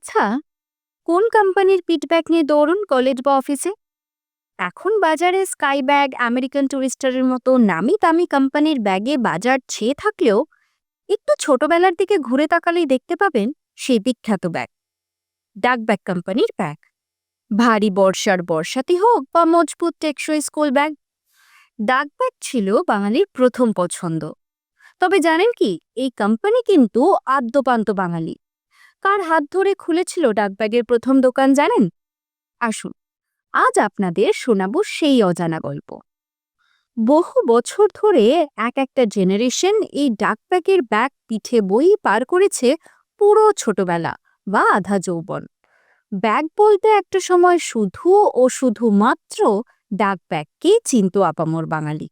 আচ্ছা, কোন কোম্পানির পিট ব্যাগ নিয়ে দৌড়ুন কলেজ বা অফিসে? এখন বাজারে স্কাই ব্যাগ, আমেরিকান টুরিস্টারের মতো নামি দামি কোম্পানির ব্যাগে বাজার ছেয়ে থাকলেও একটু ছোটবেলার দিকে ঘুরে তাকালেই দেখতে পাবেন সেই বিখ্যাত ব্যাগ, ডাক ব্যাগ কোম্পানির ব্যাগ। ভারী বর্ষার বর্ষাতি হোক বা মজবুত টেকসই স্কুল ব্যাগ, ডাক ব্যাগ ছিল বাঙালির প্রথম পছন্দ। তবে জানেন কি, এই কোম্পানি কিন্তু আদ্যপান্ত বাঙালি। কার হাত ধরে খুলেছিল ডাক ব্যাগের প্রথম দোকান জানেন? আসুন, আজ আপনাদের শোনাবো সেই অজানা গল্প। বহু বছর ধরে এক একটা জেনারেশন এই ডাকপ্যাকের ব্যাগ পিঠে বই পার করেছে পুরো ছোটবেলা বা আধা যৌবন। ব্যাগ বলতে একটা সময় শুধু ও শুধুমাত্র ডাক ব্যাগকেই চিনত আপামর বাঙালি।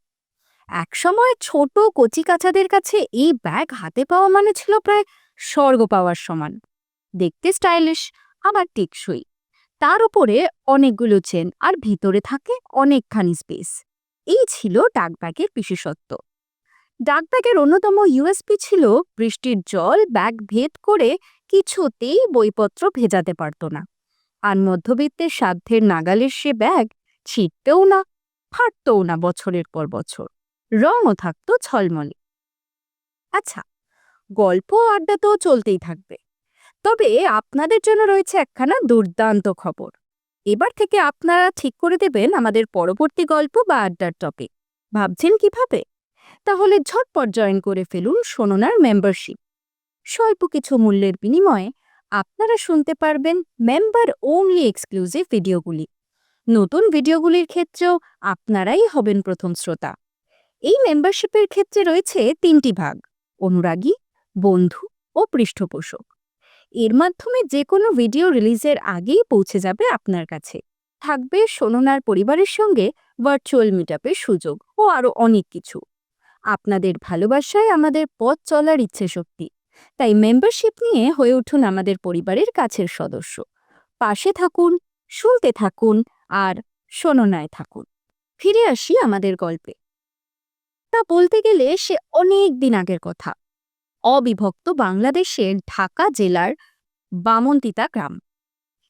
এক সময় ছোট কচিকাচাদের কাছে এই ব্যাগ হাতে পাওয়া মানে ছিল প্রায় স্বর্গ পাওয়ার সমান। দেখতে স্টাইলিশ, আবার টেকসই, তার উপরে অনেকগুলো চেন আর ভিতরে থাকে অনেকখানি স্পেস। এই ছিল ডাকব্যাগের বিশেষত্ব। ডাকব্যাগের অন্যতম ইউএসপি ছিল বৃষ্টির জল ব্যাগ ভেদ করে কিছুতেই বইপত্র ভেজাতে পারত না। আর মধ্যবিত্তের সাধ্যের নাগালের সে ব্যাগ ছিটতেও না, ফাটতও না বছরের পর বছর। রঙও থাকতো ঝলমলে। আচ্ছা, গল্প আড্ডা তো চলতেই থাকবে, তবে আপনাদের জন্য রয়েছে একখানা দুর্দান্ত খবর। এবার থেকে আপনারা ঠিক করে দেবেন আমাদের পরবর্তী গল্প বা আড্ডার টপিক। ভাবছেন কিভাবে? তাহলে ঝটপট জয়েন করে ফেলুন শোনার মেম্বারশিপ। স্বল্প কিছু মূল্যের বিনিময়ে আপনারা শুনতে পারবেন মেম্বার ওনলি এক্সক্লুসিভ ভিডিওগুলি। নতুন ভিডিওগুলির ক্ষেত্রেও আপনারাই হবেন প্রথম শ্রোতা। এই মেম্বারশিপের ক্ষেত্রে রয়েছে ৩টি ভাগ: অনুরাগী, বন্ধু ও পৃষ্ঠপোষক। এর মাধ্যমে যে কোনো ভিডিও রিলিজের আগেই পৌঁছে যাবে আপনার কাছে। থাকবে শোনার পরিবারের সঙ্গে ভার্চুয়াল মিটআপের সুযোগ ও আরও অনেক কিছু। আপনাদের ভালোবাসায় আমাদের পথ চলার ইচ্ছে শক্তি। তাই মেম্বারশিপ নিয়ে হয়ে উঠুন আমাদের পরিবারের কাছের সদস্য। পাশে থাকুন, শুনতে থাকুন আর শোনায় থাকুন। ফিরে আসি আমাদের গল্পে। তা বলতে গেলে সে অনেক দিন আগের কথা। অবিভক্ত বাংলাদেশের ঢাকা জেলার বামনতিতা গ্রাম।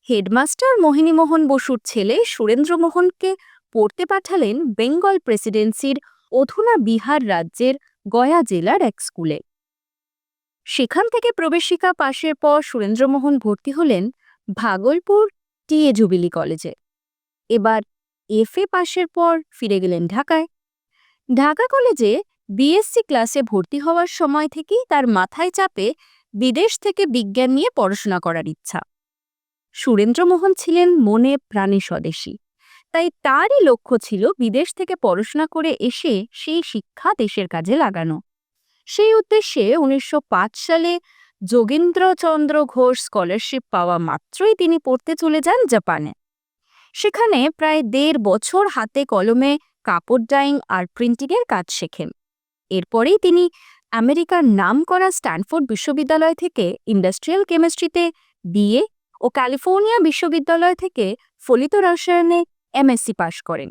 হেডমাস্টার মোহিনীমোহন বসুর ছেলে সুরেন্দ্রমোহনকে পড়তে পাঠালেন বেঙ্গল প্রেসিডেন্সির অধুনা বিহার রাজ্যের গয়া জেলার এক স্কুলে। সেখান থেকে প্রবেশিকা পাশের পর সুরেন্দ্রমোহন ভর্তি হলেন ভাগলপুর টিএ জুবিলি কলেজে। এবার এফএ পাশের পর ফিরে গেলেন ঢাকায়। ঢাকা কলেজে বিএসসি ক্লাসে ভর্তি হওয়ার সময় থেকেই তার মাথায় চাপে বিদেশ থেকে বিজ্ঞান নিয়ে পড়াশোনা করার ইচ্ছা। সুরেন্দ্রমোহন ছিলেন মনে প্রাণে স্বদেশী, তাই তারই লক্ষ্য ছিল বিদেশ থেকে পড়াশোনা করে এসে সেই শিক্ষা দেশের কাজে লাগানো। সেই উদ্দেশ্যে ১৯০৫ সালে যোগেন্দ্রচন্দ্র ঘোষ স্কলারশিপ পাওয়া মাত্রই তিনি পড়তে চলে যান জাপানে। সেখানে প্রায় ১.৫ বছর হাতে কলমে কাপড় ডাইং আর প্রিন্টিংয়ের কাজ শেখেন। এরপরেই তিনি আমেরিকার নামকরা স্ট্যানফোর্ড বিশ্ববিদ্যালয় থেকে ইন্ডাস্ট্রিয়াল কেমিস্ট্রিতে বিএ ও ক্যালিফোর্নিয়া বিশ্ববিদ্যালয় থেকে ফলিত রসায়নে এমএসসি পাশ করেন।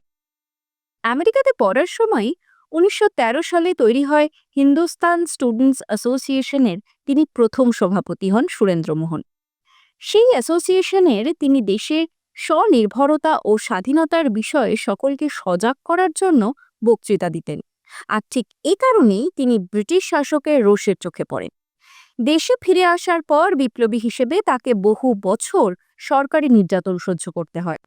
আমেরিকাতে পড়ার সময় ১৯১৩ সালে তৈরি হয় হিন্দুস্তান স্টুডেন্টস অ্যাসোসিয়েশনের তিনি প্রথম সভাপতি হন সুরেন্দ্রমোহন। সেই অ্যাসোসিয়েশনের তিনি দেশের স্বনির্ভরতা ও স্বাধীনতার বিষয়ে সকলকে সজাগ করার জন্য বক্তৃতা দিতেন। আর ঠিক এ কারণেই তিনি ব্রিটিশ শাসকের রোষের চোখে পড়েন। দেশে ফিরে আসার পর বিপ্লবী হিসেবে তাকে বহু বছর সরকারি নির্যাতন সহ্য করতে হয়।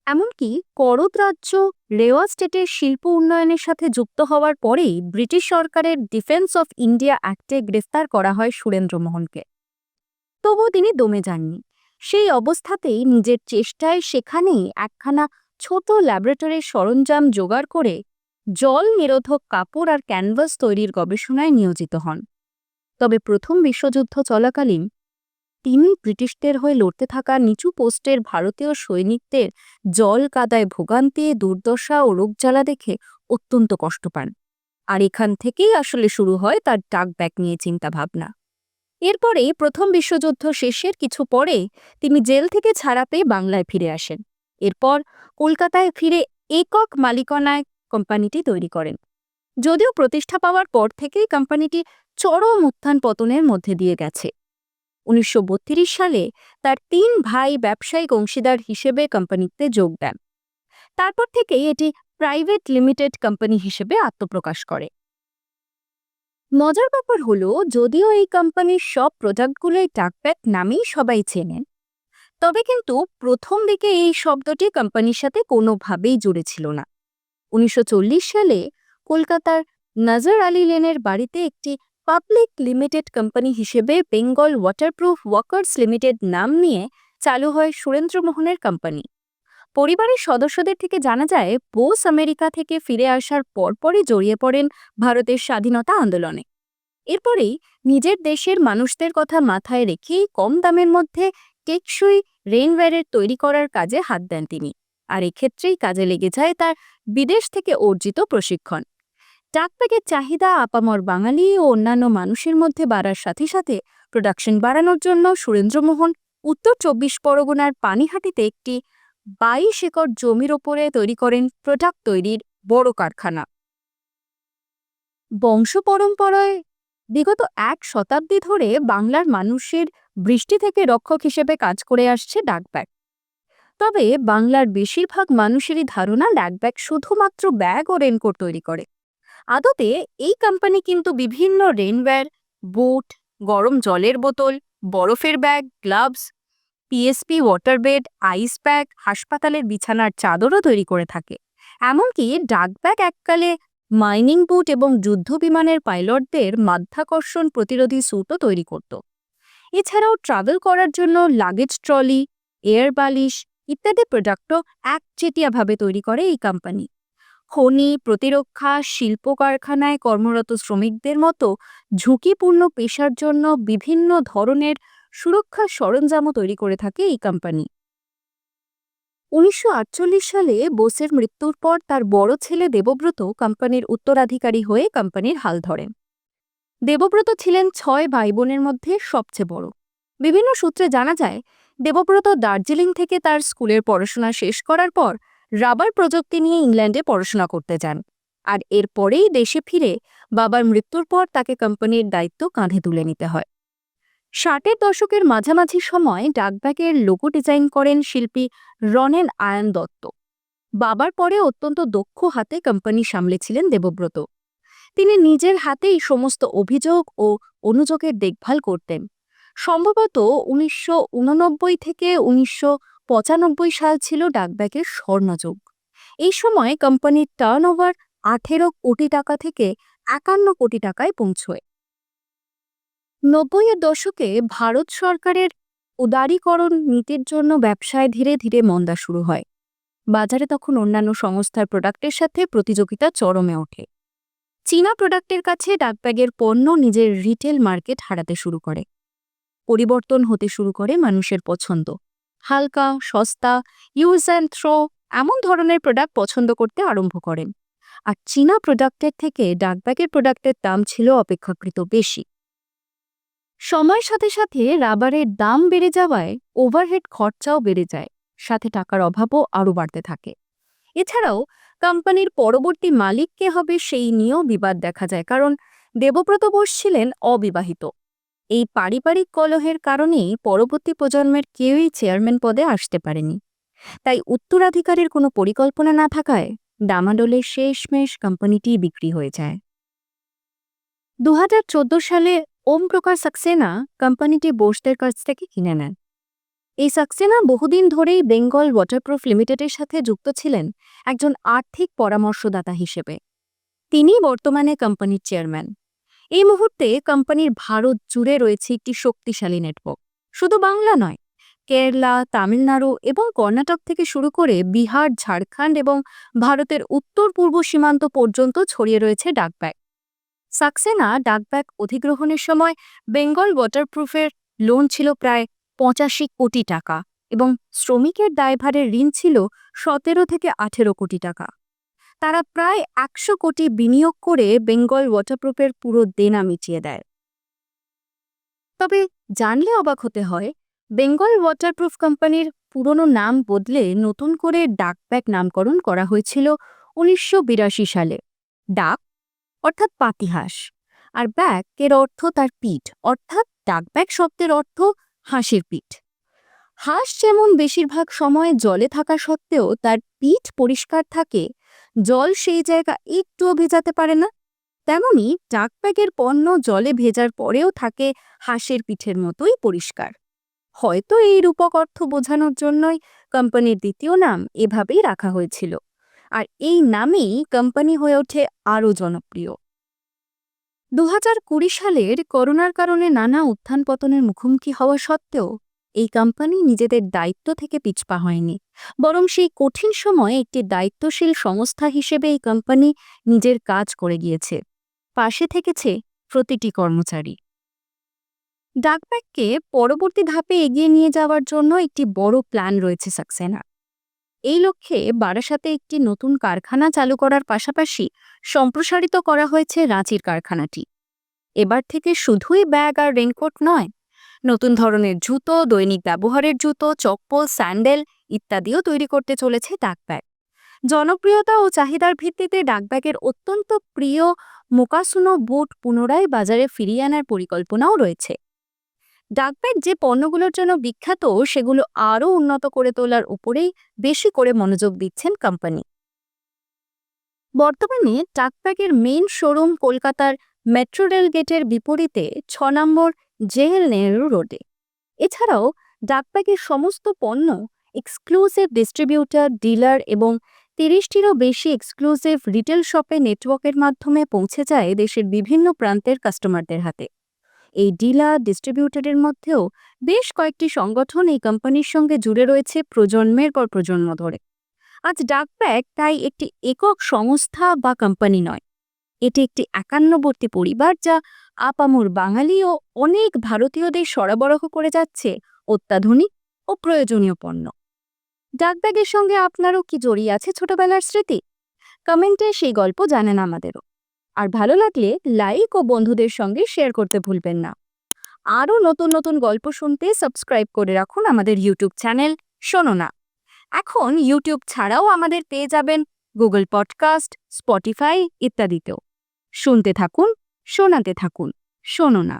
এমনকি করদ রাজ্য রেওয়া স্টেটের শিল্প উন্নয়নের সাথে যুক্ত হওয়ার পরেই ব্রিটিশ সরকারের ডিফেন্স অফ ইন্ডিয়া অ্যাক্টে গ্রেফতার করা হয় সুরেন্দ্রমোহনকে। তবুও তিনি দমে যাননি। সেই অবস্থাতেই নিজের চেষ্টায় সেখানেই একখানা ছোট ল্যাবরেটরির সরঞ্জাম জোগাড় করে জল নিরোধক কাপড় আর ক্যানভাস তৈরির গবেষণায় নিয়োজিত হন। তবে প্রথম বিশ্বযুদ্ধ চলাকালীন তিনি ব্রিটিশদের হয়ে লড়তে থাকা নিচু পোস্টের ভারতীয় সৈনিকদের জল কাদায় ভোগান্তি, দুর্দশা ও রোগজ্বালা দেখে অত্যন্ত কষ্ট পান। আর এখান থেকেই আসলে শুরু হয় তার ডাক ব্যাগ নিয়ে চিন্তাভাবনা। এরপরে প্রথম বিশ্বযুদ্ধ শেষের কিছু পরে তিনি জেল থেকে ছাড়া পেয়ে বাংলায় ফিরে আসেন। এরপর কলকাতায় ফিরে একক মালিকানায় কোম্পানিটি তৈরি করেন। যদিও প্রতিষ্ঠা পাওয়ার পর থেকেই কোম্পানিটি চরম উত্থান পতনের মধ্যে দিয়ে গেছে। 1932 সালে তার 3 ভাই ব্যবসায়িক অংশীদার হিসেবে কোম্পানিতে যোগ দেন। তারপর থেকেই এটি প্রাইভেট লিমিটেড কোম্পানি হিসেবে আত্মপ্রকাশ করে। মজার ব্যাপার হলো, যদিও এই কোম্পানির সব প্রোডাক্টগুলোই ডাকব্যাগ নামেই সবাই চেনেন, তবে কিন্তু প্রথম দিকে এই শব্দটি কোম্পানির সাথে কোনোভাবেই জুড়ে ছিল না। 1940 সালে কলকাতার নজর আলী লেনের বাড়িতে একটি পাবলিক লিমিটেড কোম্পানি হিসেবে বেঙ্গল ওয়াটারপ্রুফ ওয়ার্কার্স লিমিটেড নাম নিয়ে চালু হয় সুরেন্দ্রমোহনের কোম্পানি। পরিবারের সদস্যদের থেকে জানা যায়, বোস আমেরিকা থেকে ফিরে আসার পরপরই জড়িয়ে পড়েন ভারতের স্বাধীনতা আন্দোলনে। এরপরেই নিজের দেশের মানুষদের কথা মাথায় রেখেই কম দামের মধ্যে টেকসই রেইনওয়্যারের তৈরি করার কাজে হাত দেন তিনি। আর এক্ষেত্রেই কাজে লেগে যায় তার বিদেশ থেকে অর্জিত প্রশিক্ষণ। ডাকব্যাগের চাহিদা আপামর বাঙালি ও অন্যান্য মানুষের মধ্যে বাড়ার সাথে সাথে প্রোডাকশন বাড়ানোর জন্য সুরেন্দ্রমোহন উত্তর 24 পরগনার পানিহাটিতে একটি 22 একর জমির ওপরে তৈরি করেন প্রোডাক্ট তৈরির বড় কারখানা। বংশ পরম্পরায় বিগত 1 শতাব্দী ধরে বাংলার মানুষের বৃষ্টি থেকে রক্ষক হিসেবে কাজ করে আসছে ডাকব্যাগ। তবে বাংলার বেশিরভাগ মানুষেরই ধারণা ডাকব্যাগ শুধুমাত্র ব্যাগ ও রেনকোট তৈরি করে। আদতে এই কোম্পানি কিন্তু বিভিন্ন রেইনওয়্যার, বুট, গরম জলের বোতল, বরফের bag, gloves, PSP waterbed, ice bag, হাসপাতালের বিছানার চাদরও তৈরি করে থাকে। এমনকি ডাকব্যাগ এককালে মাইনিং বুট এবং যুদ্ধ বিমানের পাইলটদের মাধ্যাকর্ষণ প্রতিরোধী স্যুটও তৈরি করত। এছাড়াও ট্রাভেল করার জন্য লাগেজ ট্রলি, এয়ার বালিশ ইত্যাদি প্রোডাক্টও একচেটিয়াভাবে তৈরি করে এই কোম্পানি। খনি, প্রতিরক্ষা, শিল্প কারখানায় কর্মরত শ্রমিকদের মতো ঝুঁকিপূর্ণ পেশার জন্য বিভিন্ন ধরনের সুরক্ষা সরঞ্জামও তৈরি করে থাকে এই কোম্পানি। 1948 সালে বোসের মৃত্যুর পর তার বড় ছেলে দেবব্রত কোম্পানির উত্তরাধিকারী হয়ে কোম্পানির হাল ধরেন। দেবব্রত ছিলেন 6 ভাই বোনের মধ্যে সবচেয়ে বড়। বিভিন্ন সূত্রে জানা যায়, দেবব্রত দার্জিলিং থেকে তার স্কুলের পড়াশোনা শেষ করার পর রাবার প্রযুক্তি নিয়ে ইংল্যান্ডে পড়াশোনা করতে যান। আর এরপরেই দেশে ফিরে বাবার মৃত্যুর পর তাকে কোম্পানির দায়িত্ব কাঁধে তুলে নিতে হয়। 60-এর দশকের মাঝামাঝি সময় ডাকব্যাগের লোগো ডিজাইন করেন শিল্পী রনেন আয়ন দত্ত। বাবার পরে অত্যন্ত দক্ষ হাতে কোম্পানি সামলেছিলেন দেবব্রত। তিনি নিজের হাতেই সমস্ত অভিযোগ ও অনুযোগের দেখভাল করতেন। সম্ভবত 1989 থেকে 1995 সাল ছিল ডাকব্যাগের স্বর্ণযুগ। এই সময় কোম্পানির টার্নওভার 18 কোটি টাকা থেকে 51 কোটি টাকায় পৌঁছয়। 90-এর দশকে ভারত সরকারের উদারীকরণ নীতির জন্য ব্যবসায় ধীরে ধীরে মন্দা শুরু হয়। বাজারে তখন অন্যান্য সংস্থার প্রোডাক্টের সাথে প্রতিযোগিতা চরমে ওঠে। চীনা প্রোডাক্টের কাছে ডাকব্যাগের পণ্য নিজের রিটেল মার্কেট হারাতে শুরু করে। পরিবর্তন হতে শুরু করে মানুষের পছন্দ। হালকা, সস্তা, ইউজ অ্যান্ড থ্রো এমন ধরনের প্রোডাক্ট পছন্দ করতে আরম্ভ করেন। আর চীনা প্রোডাক্টের থেকে ডাকব্যাগের প্রোডাক্টের দাম ছিল অপেক্ষাকৃত বেশি। সময়ের সাথে সাথে রাবারের দাম বেড়ে যাওয়ায় ওভারহেড খরচাও বেড়ে যায়, সাথে টাকার অভাবও আরও বাড়তে থাকে। এছাড়াও কোম্পানির পরবর্তী মালিক কে হবে সেই নিয়েও বিবাদ দেখা যায়, কারণ দেবব্রত বোস ছিলেন অবিবাহিত। এই পারিবারিক কলহের কারণেই পরবর্তী প্রজন্মের কেউই চেয়ারম্যান পদে আসতে পারেনি। তাই উত্তরাধিকারের কোনো পরিকল্পনা না থাকায় ডামাডোলে শেষমেশ কোম্পানিটি বিক্রি হয়ে যায়। 2014 সালে ওম প্রকাশ সাক্সেনা কোম্পানিটি বোসদের কাছ থেকে কিনে নেন। এই সাক্সেনা বহুদিন ধরেই বেঙ্গল ওয়াটারপ্রুফ লিমিটেডের সাথে যুক্ত ছিলেন একজন আর্থিক পরামর্শদাতা হিসেবে। তিনি বর্তমানে কোম্পানির চেয়ারম্যান। এই মুহূর্তে কোম্পানির ভারত জুড়ে রয়েছে একটি শক্তিশালী নেটওয়ার্ক। শুধু বাংলা নয়, কেরালা, তামিলনাড়ু এবং কর্ণাটক থেকে শুরু করে বিহার, ঝাড়খণ্ড এবং ভারতের উত্তর পূর্ব সীমান্ত পর্যন্ত ছড়িয়ে রয়েছে ডাকব্যাগ। সাক্সেনা ডাকব্যাগ অধিগ্রহণের সময় বেঙ্গল ওয়াটারপ্রুফের লোন ছিল প্রায় 85 কোটি টাকা এবং শ্রমিকের দায়ভারের ঋণ ছিল 17 থেকে 18 কোটি টাকা। তারা প্রায় 100 কোটি বিনিয়োগ করে বেঙ্গল ওয়াটারপ্রুফের পুরো দেনা মিটিয়ে দেয়। তবে জানলে অবাক হতে হয়, বেঙ্গল ওয়াটারপ্রুফ কোম্পানির পুরনো নাম বদলে নতুন করে ডাকব্যাগ নামকরণ করা হয়েছিল 1982 সালে। ডাক অর্থাৎ পাতিহাঁস, আর ব্যাগ এর অর্থ তার পিঠ অর্থাৎ ডাকব্যাগ শব্দের অর্থ হাঁসের পিঠ। হাঁস যেমন বেশিরভাগ সময় জলে থাকা সত্ত্বেও তার পিঠ পরিষ্কার থাকে, জল সেই জায়গা একটুও ভেজাতে পারে না, তেমনি ডাকব্যাগের পণ্য জলে ভেজার পরেও থাকে হাঁসের পিঠের মতোই পরিষ্কার। হয়তো এই রূপক অর্থ বোঝানোর জন্যই কোম্পানির দ্বিতীয় নাম এভাবেই রাখা হয়েছিল, আর এই নামেই কোম্পানি হয়ে ওঠে আরও জনপ্রিয়। 2020 সালের করোনার কারণে নানা উত্থান পতনের মুখোমুখি হওয়া সত্ত্বেও এই কোম্পানি নিজেদের দায়িত্ব থেকে পিছপা হয়নি, বরং সেই কঠিন সময়ে একটি দায়িত্বশীল সংস্থা হিসেবে এই কোম্পানি নিজের কাজ করে গিয়েছে, পাশে থেকেছে প্রতিটি কর্মচারী। ডাকব্যাগকে পরবর্তী ধাপে এগিয়ে নিয়ে যাওয়ার জন্য একটি বড় প্ল্যান রয়েছে সাকসেনার। এই লক্ষ্যে বারাসাতে একটি নতুন কারখানা চালু করার পাশাপাশি সম্প্রসারিত করা হয়েছে রাঁচির কারখানাটি। এবার থেকে শুধুই ব্যাগ আর রেইনকোট নয়, নতুন ধরনের জুতো, দৈনিক ব্যবহারের জুতো, চপ্পল, স্যান্ডেল ইত্যাদিও তৈরি করতে চলেছে ডাকব্যাগ। জনপ্রিয়তা ও চাহিদার ভিত্তিতে ডাকব্যাগের অত্যন্ত প্রিয় মোকাসুনো বুট পুনরায় বাজারে ফিরিয়ে আনার পরিকল্পনাও রয়েছে। ডাকব্যাগ যে পণ্যগুলোর জন্য বিখ্যাত সেগুলো আরও উন্নত করে তোলার উপরেই বেশি করে মনোযোগ দিচ্ছেন কোম্পানি। বর্তমানে ডাকব্যাগের মেইন শোরুম কলকাতার মেট্রো রেল গেটের বিপরীতে 6 নম্বর জেএল নেহরু রোডে। এছাড়াও ডাকব্যাগের সমস্ত পণ্য এক্সক্লুসিভ ডিস্ট্রিবিউটর, ডিলার এবং 30টিরও বেশি এক্সক্লুসিভ রিটেল শপে নেটওয়ার্কের মাধ্যমে পৌঁছে যায় দেশের বিভিন্ন প্রান্তের কাস্টমারদের হাতে। এই ডিলার ডিস্ট্রিবিউটরের মধ্যেও বেশ কয়েকটি সংগঠন এই কোম্পানির সঙ্গে জুড়ে রয়েছে প্রজন্মের পর প্রজন্ম ধরে। আজ ডাকব্যাগ তাই একটি একক সংস্থা বা কোম্পানি নয়, এটি একটি একান্নবর্তী পরিবার যা আপামর বাঙালি ও অনেক ভারতীয়দের সরবরাহ করে যাচ্ছে অত্যাধুনিক ও প্রয়োজনীয় পণ্য। ডাকব্যাগের সঙ্গে আপনারও কি জড়িয়ে আছে ছোটবেলার স্মৃতি? কমেন্টে সেই গল্প জানান আমাদেরও। আর ভালো লাগলে লাইক ও বন্ধুদের সঙ্গে শেয়ার করতে ভুলবেন না। আরও নতুন নতুন গল্প শুনতে সাবস্ক্রাইব করে রাখুন আমাদের ইউটিউব চ্যানেল শোনো না। এখন ইউটিউব ছাড়াও আমাদের পেয়ে যাবেন গুগল পডকাস্ট, স্পটিফাই ইত্যাদিতেও। শুনতে থাকুন, শোনাতে থাকুন, শোনো না।